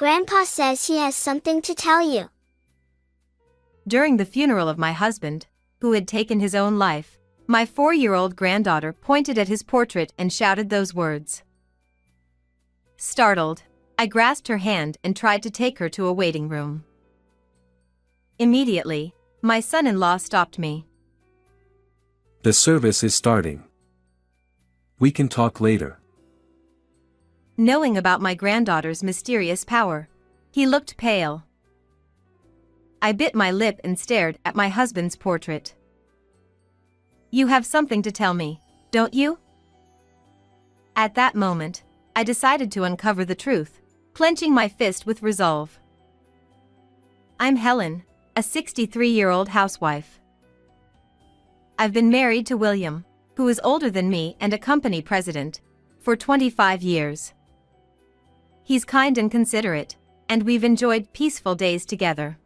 Grandpa says he has something to tell you. During the funeral of my husband, who had taken his own life, my 4-year-old granddaughter pointed at his portrait and shouted those words. Startled, I grasped her hand and tried to take her to a waiting room. Immediately, my son-in-law stopped me. The service is starting. We can talk later. Knowing about my granddaughter's mysterious power, he looked pale. I bit my lip and stared at my husband's portrait. You have something to tell me, don't you? At that moment, I decided to uncover the truth, clenching my fist with resolve. I'm Helen, a 63-year-old housewife. I've been married to William, who is older than me and a company president, for 25 years. He's kind and considerate, and we've enjoyed peaceful days together.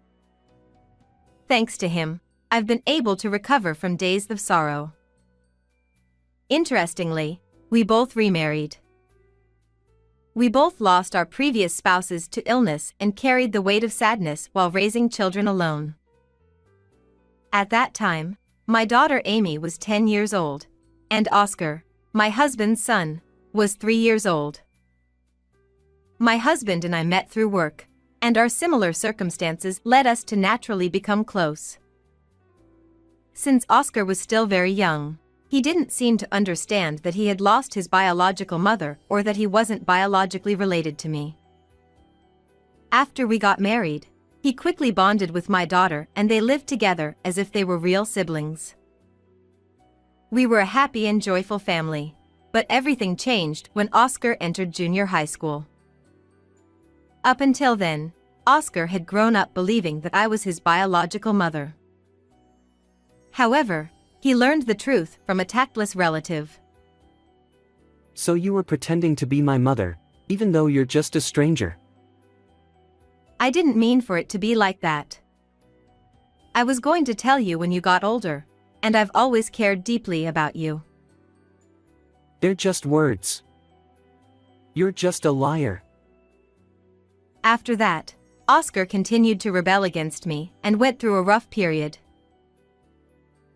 Thanks to him, I've been able to recover from days of sorrow. Interestingly, we both remarried. We both lost our previous spouses to illness and carried the weight of sadness while raising children alone. At that time, my daughter Amy was 10 years old, and Oscar, my husband's son, was 3 years old. My husband and I met through work, and our similar circumstances led us to naturally become close. Since Oscar was still very young, he didn't seem to understand that he had lost his biological mother or that he wasn't biologically related to me. After we got married, he quickly bonded with my daughter and they lived together as if they were real siblings. We were a happy and joyful family, but everything changed when Oscar entered junior high school. Up until then, Oscar had grown up believing that I was his biological mother. However, he learned the truth from a tactless relative. So you were pretending to be my mother, even though you're just a stranger? I didn't mean for it to be like that. I was going to tell you when you got older, and I've always cared deeply about you. They're just words. You're just a liar. After that, Oscar continued to rebel against me and went through a rough period.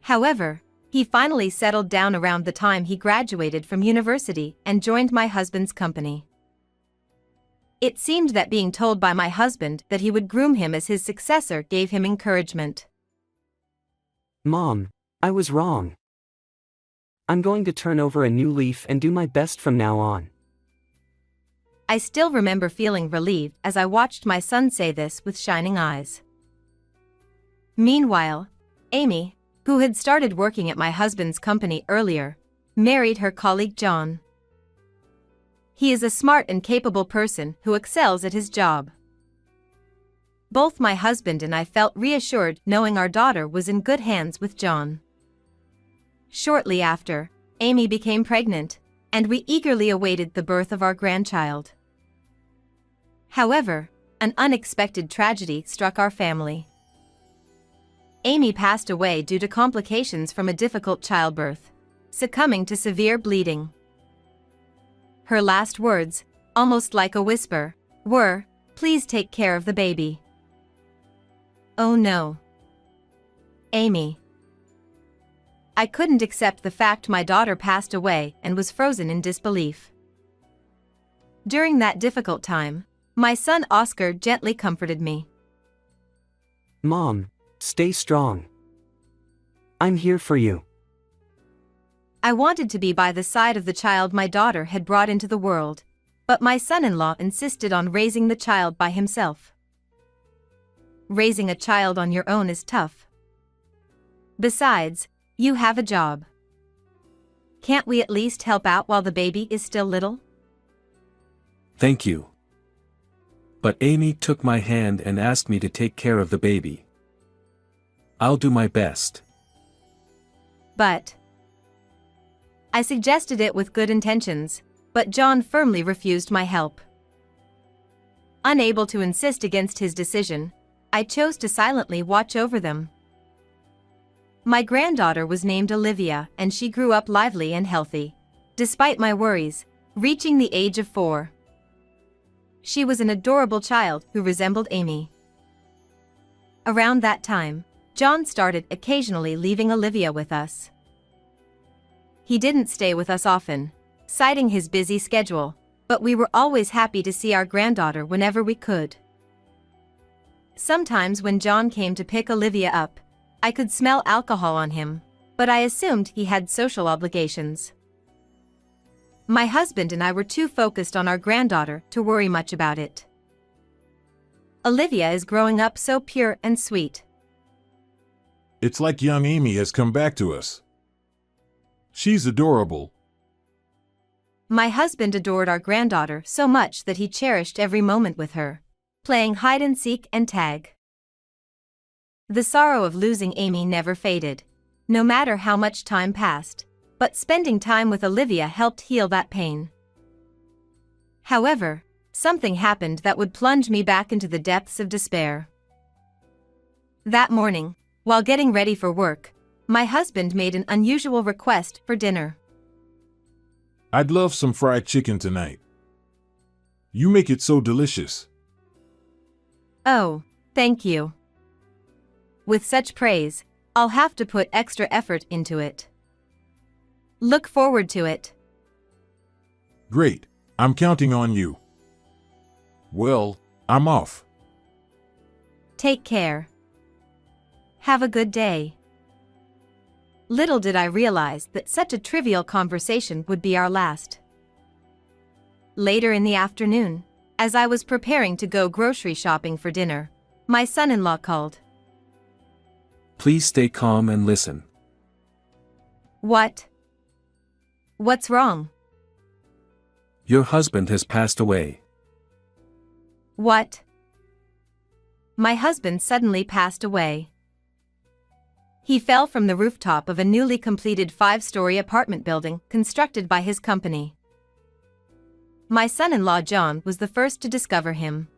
However, he finally settled down around the time he graduated from university and joined my husband's company. It seemed that being told by my husband that he would groom him as his successor gave him encouragement. Mom, I was wrong. I'm going to turn over a new leaf and do my best from now on. I still remember feeling relieved as I watched my son say this with shining eyes. Meanwhile, Amy, who had started working at my husband's company earlier, married her colleague John. He is a smart and capable person who excels at his job. Both my husband and I felt reassured knowing our daughter was in good hands with John. Shortly after, Amy became pregnant, and we eagerly awaited the birth of our grandchild. However, an unexpected tragedy struck our family. Amy passed away due to complications from a difficult childbirth, succumbing to severe bleeding. Her last words, almost like a whisper, were, "Please take care of the baby." Oh no. Amy. I couldn't accept the fact my daughter passed away and was frozen in disbelief. During that difficult time, my son Oscar gently comforted me. Mom, stay strong. I'm here for you. I wanted to be by the side of the child my daughter had brought into the world, but my son-in-law insisted on raising the child by himself. Raising a child on your own is tough. Besides, you have a job. Can't we at least help out while the baby is still little? Thank you. But Amy took my hand and asked me to take care of the baby. I'll do my best. But I suggested it with good intentions, but John firmly refused my help. Unable to insist against his decision, I chose to silently watch over them. My granddaughter was named Olivia and she grew up lively and healthy, despite my worries, reaching the age of 4. She was an adorable child who resembled Amy. Around that time, John started occasionally leaving Olivia with us. He didn't stay with us often, citing his busy schedule, but we were always happy to see our granddaughter whenever we could. Sometimes when John came to pick Olivia up, I could smell alcohol on him, but I assumed he had social obligations. My husband and I were too focused on our granddaughter to worry much about it. Olivia is growing up so pure and sweet. It's like young Amy has come back to us. She's adorable. My husband adored our granddaughter so much that he cherished every moment with her, playing hide and seek and tag. The sorrow of losing Amy never faded, no matter how much time passed, but spending time with Olivia helped heal that pain. However, something happened that would plunge me back into the depths of despair. That morning, while getting ready for work, my husband made an unusual request for dinner. I'd love some fried chicken tonight. You make it so delicious. Oh, thank you. With such praise, I'll have to put extra effort into it. Look forward to it. Great, I'm counting on you. Well, I'm off. Take care. Have a good day. Little did I realize that such a trivial conversation would be our last. Later in the afternoon, as I was preparing to go grocery shopping for dinner, my son-in-law called. Please stay calm and listen. What? What's wrong? Your husband has passed away. What? My husband suddenly passed away. He fell from the rooftop of a newly completed 5-story apartment building constructed by his company. My son-in-law John was the first to discover him.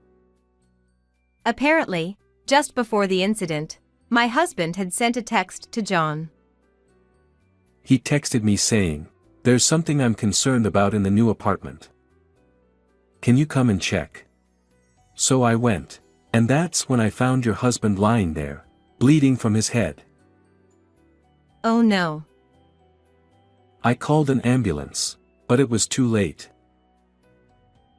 Apparently, just before the incident, my husband had sent a text to John. He texted me saying, "There's something I'm concerned about in the new apartment. Can you come and check?" So I went, and that's when I found your husband lying there, bleeding from his head. Oh no. I called an ambulance, but it was too late.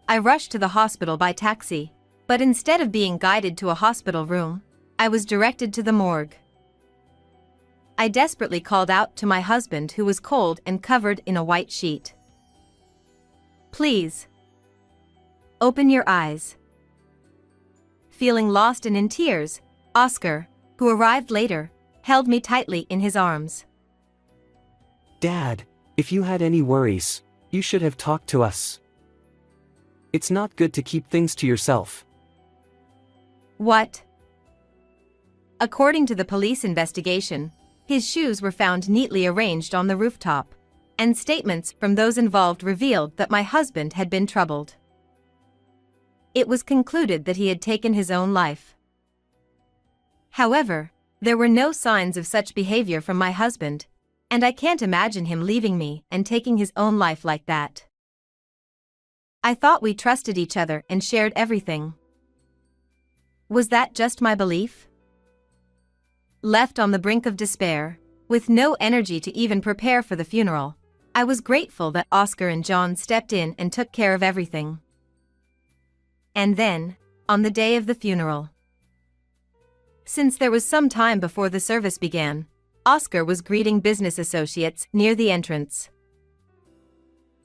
I rushed to the hospital by taxi, but instead of being guided to a hospital room, I was directed to the morgue. I desperately called out to my husband, who was cold and covered in a white sheet. "Please. Open your eyes." Feeling lost and in tears, Oscar, who arrived later, held me tightly in his arms. Dad, if you had any worries, you should have talked to us. It's not good to keep things to yourself. What? According to the police investigation, his shoes were found neatly arranged on the rooftop, and statements from those involved revealed that my husband had been troubled. It was concluded that he had taken his own life. However, there were no signs of such behavior from my husband, and I can't imagine him leaving me and taking his own life like that. I thought we trusted each other and shared everything. Was that just my belief? Left on the brink of despair, with no energy to even prepare for the funeral, I was grateful that Oscar and John stepped in and took care of everything. And then, on the day of the funeral, since there was some time before the service began, Oscar was greeting business associates near the entrance.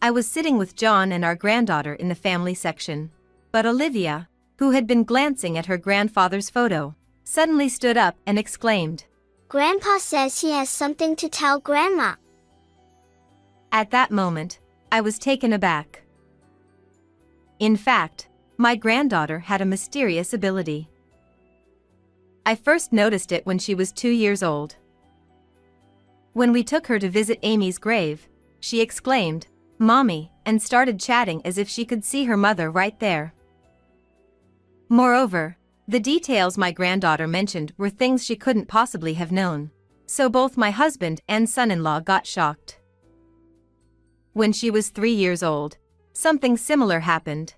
I was sitting with John and our granddaughter in the family section, but Olivia, who had been glancing at her grandfather's photo, suddenly stood up and exclaimed, Grandpa says he has something to tell Grandma. At that moment, I was taken aback. In fact, my granddaughter had a mysterious ability. I first noticed it when she was 2 years old. When we took her to visit Amy's grave, she exclaimed, "Mommy," and started chatting as if she could see her mother right there. Moreover, the details my granddaughter mentioned were things she couldn't possibly have known, so both my husband and son-in-law got shocked. When she was 3 years old, something similar happened.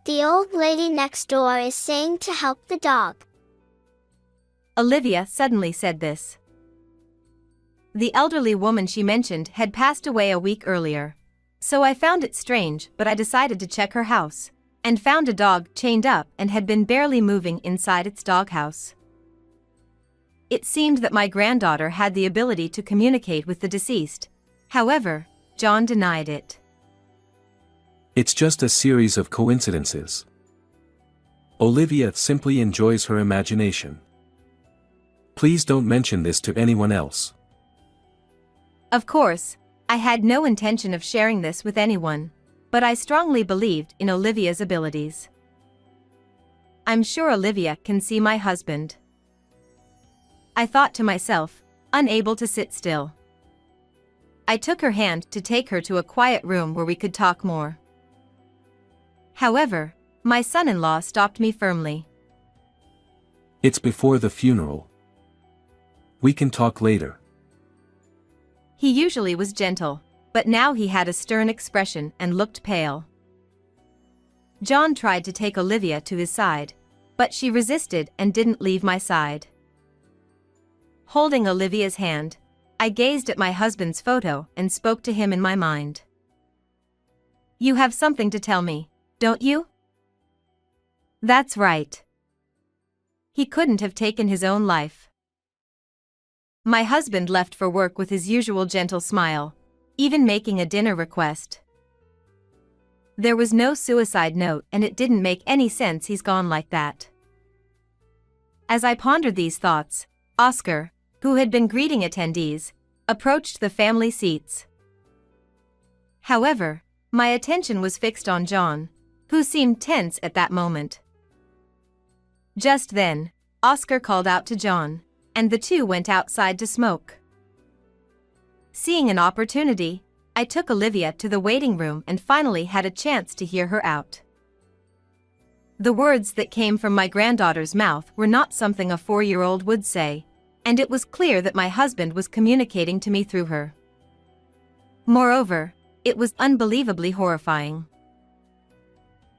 The old lady next door is saying to help the dog. Olivia suddenly said this. The elderly woman she mentioned had passed away a week earlier. So I found it strange, but I decided to check her house, and found a dog chained up and had been barely moving inside its doghouse. It seemed that my granddaughter had the ability to communicate with the deceased. However, John denied it. It's just a series of coincidences. Olivia simply enjoys her imagination. Please don't mention this to anyone else. Of course, I had no intention of sharing this with anyone, but I strongly believed in Olivia's abilities. I'm sure Olivia can see my husband. I thought to myself, unable to sit still. I took her hand to take her to a quiet room where we could talk more. However, my son-in-law stopped me firmly. It's before the funeral. We can talk later. He usually was gentle, but now he had a stern expression and looked pale. John tried to take Olivia to his side, but she resisted and didn't leave my side. Holding Olivia's hand, I gazed at my husband's photo and spoke to him in my mind. You have something to tell me, don't you? That's right. He couldn't have taken his own life. My husband left for work with his usual gentle smile, even making a dinner request. There was no suicide note and it didn't make any sense he's gone like that. As I pondered these thoughts, Oscar, who had been greeting attendees, approached the family seats. However, my attention was fixed on John, who seemed tense at that moment. Just then, Oscar called out to John, and the two went outside to smoke. Seeing an opportunity, I took Olivia to the waiting room and finally had a chance to hear her out. The words that came from my granddaughter's mouth were not something a 4-year-old would say, and it was clear that my husband was communicating to me through her. Moreover, it was unbelievably horrifying.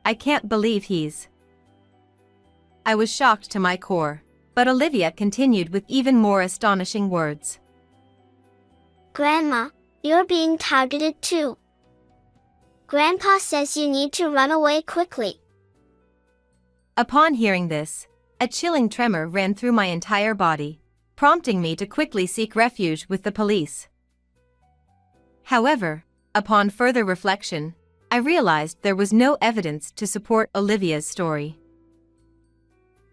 I can't believe he's... I was shocked to my core, but Olivia continued with even more astonishing words. Grandma, you're being targeted too. Grandpa says you need to run away quickly. Upon hearing this, a chilling tremor ran through my entire body, prompting me to quickly seek refuge with the police. However, upon further reflection, I realized there was no evidence to support Olivia's story.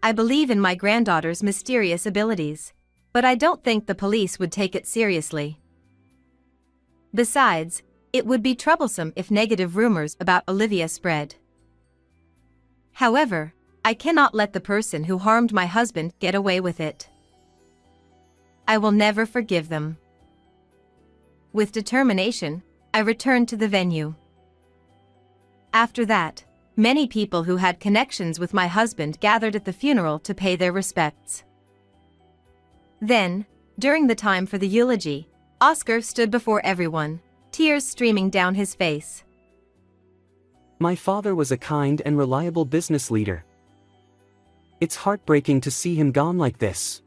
I believe in my granddaughter's mysterious abilities, but I don't think the police would take it seriously. Besides, it would be troublesome if negative rumors about Olivia spread. However, I cannot let the person who harmed my husband get away with it. I will never forgive them. With determination, I returned to the venue. After that, many people who had connections with my husband gathered at the funeral to pay their respects. Then, during the time for the eulogy, Oscar stood before everyone, tears streaming down his face. My father was a kind and reliable business leader. It's heartbreaking to see him gone like this.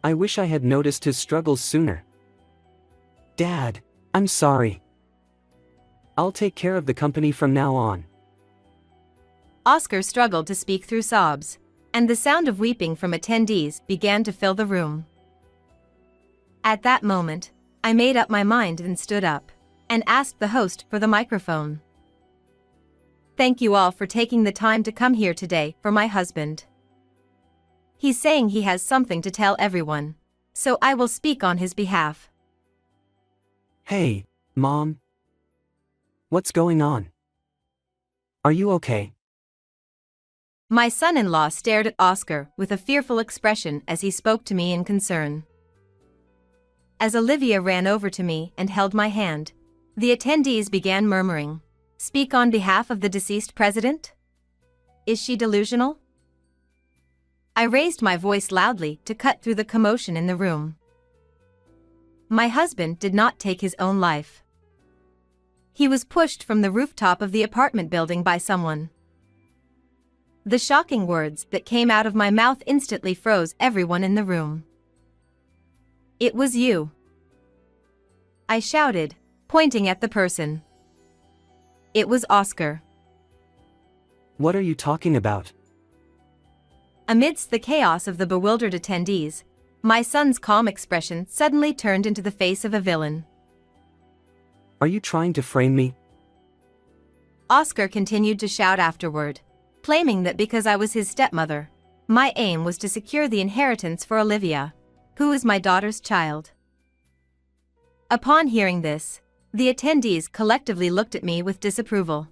I wish I had noticed his struggles sooner. Dad, I'm sorry. I'll take care of the company from now on. Oscar struggled to speak through sobs, and the sound of weeping from attendees began to fill the room. At that moment, I made up my mind and stood up, and asked the host for the microphone. Thank you all for taking the time to come here today for my husband. He's saying he has something to tell everyone, so I will speak on his behalf. Hey, Mom. What's going on? Are you okay? My son-in-law stared at Oscar with a fearful expression as he spoke to me in concern. As Olivia ran over to me and held my hand, the attendees began murmuring, "Speak on behalf of the deceased president? Is she delusional?" I raised my voice loudly to cut through the commotion in the room. My husband did not take his own life. He was pushed from the rooftop of the apartment building by someone, The shocking words that came out of my mouth instantly froze everyone in the room. "It was you," I shouted, pointing at the person. It was Oscar. What are you talking about? Amidst the chaos of the bewildered attendees, my son's calm expression suddenly turned into the face of a villain. Are you trying to frame me? Oscar continued to shout afterward, claiming that because I was his stepmother, my aim was to secure the inheritance for Olivia, who is my daughter's child. Upon hearing this, the attendees collectively looked at me with disapproval.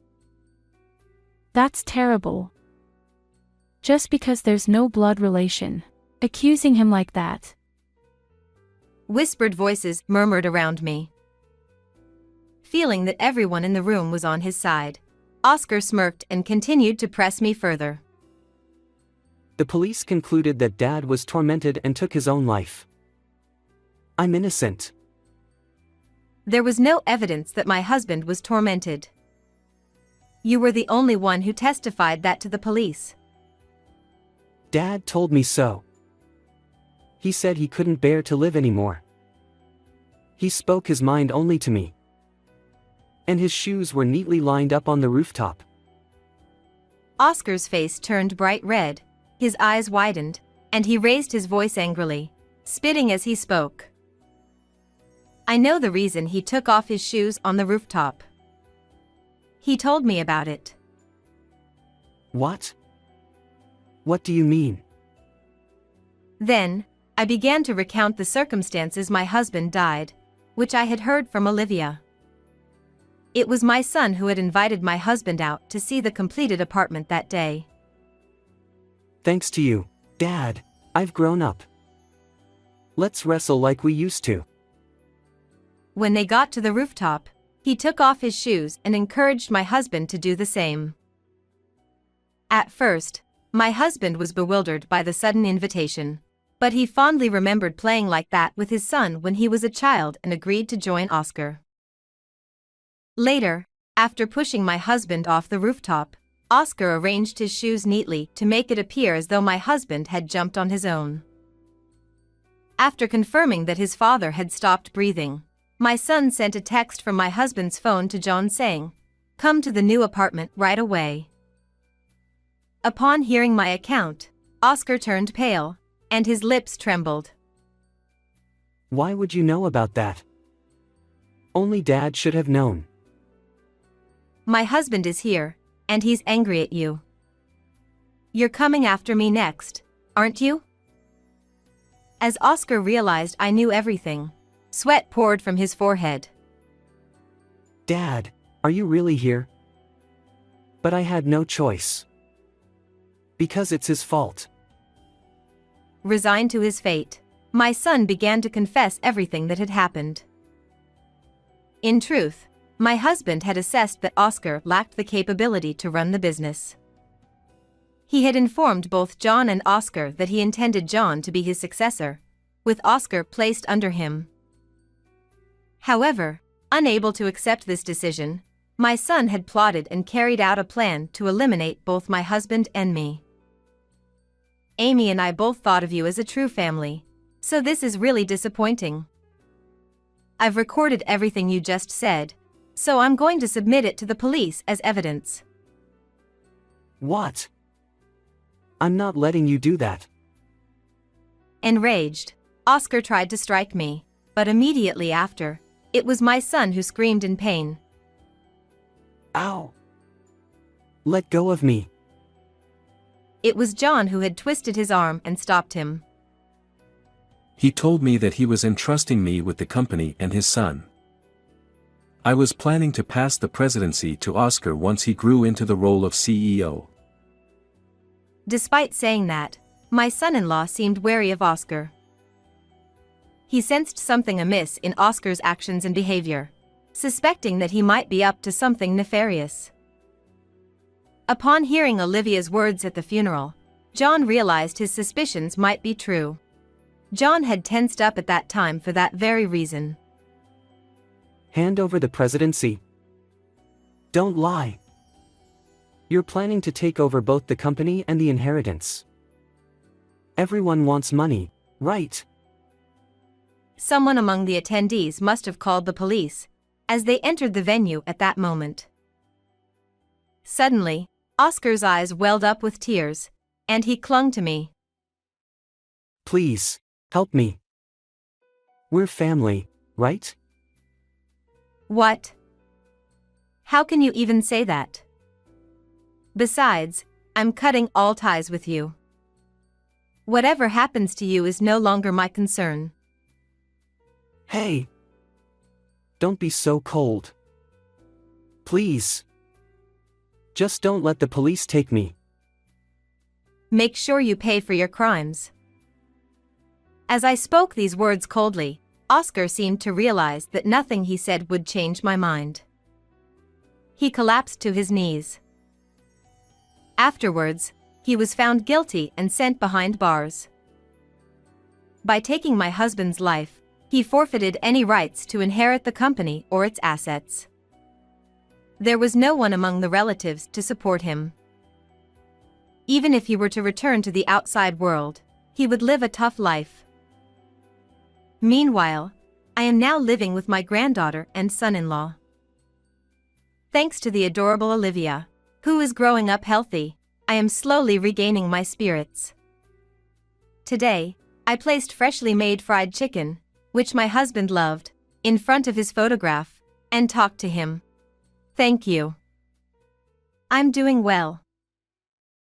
That's terrible. Just because there's no blood relation, accusing him like that. Whispered voices murmured around me. Feeling that everyone in the room was on his side, Oscar smirked and continued to press me further. The police concluded that Dad was tormented and took his own life. I'm innocent. There was no evidence that my husband was tormented. You were the only one who testified that to the police. Dad told me so. He said he couldn't bear to live anymore. He spoke his mind only to me. And his shoes were neatly lined up on the rooftop. Oscar's face turned bright red, his eyes widened, and he raised his voice angrily, spitting as he spoke. I know the reason he took off his shoes on the rooftop. He told me about it. What? What do you mean? Then, I began to recount the circumstances my husband died, which I had heard from Olivia. It was my son who had invited my husband out to see the completed apartment that day. Thanks to you, Dad, I've grown up. Let's wrestle like we used to. When they got to the rooftop, he took off his shoes and encouraged my husband to do the same. At first, my husband was bewildered by the sudden invitation, but he fondly remembered playing like that with his son when he was a child and agreed to join Oscar. Later, after pushing my husband off the rooftop, Oscar arranged his shoes neatly to make it appear as though my husband had jumped on his own. After confirming that his father had stopped breathing, my son sent a text from my husband's phone to John saying, "Come to the new apartment right away." Upon hearing my account, Oscar turned pale, and his lips trembled. Why would you know about that? Only Dad should have known. My husband is here, and he's angry at you. You're coming after me next, aren't you? As Oscar realized I knew everything, sweat poured from his forehead. Dad, are you really here? But I had no choice. Because it's his fault. Resigned to his fate, my son began to confess everything that had happened. In truth, my husband had assessed that Oscar lacked the capability to run the business. He had informed both John and Oscar that he intended John to be his successor, with Oscar placed under him. However, unable to accept this decision, my son had plotted and carried out a plan to eliminate both my husband and me. Amy and I both thought of you as a true family, so this is really disappointing. I've recorded everything you just said, so I'm going to submit it to the police as evidence. What? I'm not letting you do that. Enraged, Oscar tried to strike me, but immediately after, it was my son who screamed in pain. Ow! Let go of me. It was John who had twisted his arm and stopped him. He told me that he was entrusting me with the company and his son. I was planning to pass the presidency to Oscar once he grew into the role of CEO. Despite saying that, my son-in-law seemed wary of Oscar. He sensed something amiss in Oscar's actions and behavior, suspecting that he might be up to something nefarious. Upon hearing Olivia's words at the funeral, John realized his suspicions might be true. John had tensed up at that time for that very reason. Hand over the presidency. Don't lie. You're planning to take over both the company and the inheritance. Everyone wants money, right? Someone among the attendees must have called the police, as they entered the venue at that moment. Suddenly, Oscar's eyes welled up with tears, and he clung to me. Please, help me. We're family, right? What? How can you even say that? Besides, I'm cutting all ties with you. Whatever happens to you is no longer my concern. Hey! Don't be so cold. Please. Just don't let the police take me. Make sure you pay for your crimes. As I spoke these words coldly, Oscar seemed to realize that nothing he said would change my mind. He collapsed to his knees. Afterwards, he was found guilty and sent behind bars. By taking my husband's life, he forfeited any rights to inherit the company or its assets. There was no one among the relatives to support him. Even if he were to return to the outside world, he would live a tough life. Meanwhile, I am now living with my granddaughter and son-in-law. Thanks to the adorable Olivia, who is growing up healthy, I am slowly regaining my spirits. Today, I placed freshly made fried chicken, which my husband loved, in front of his photograph, and talked to him. Thank you. I'm doing well.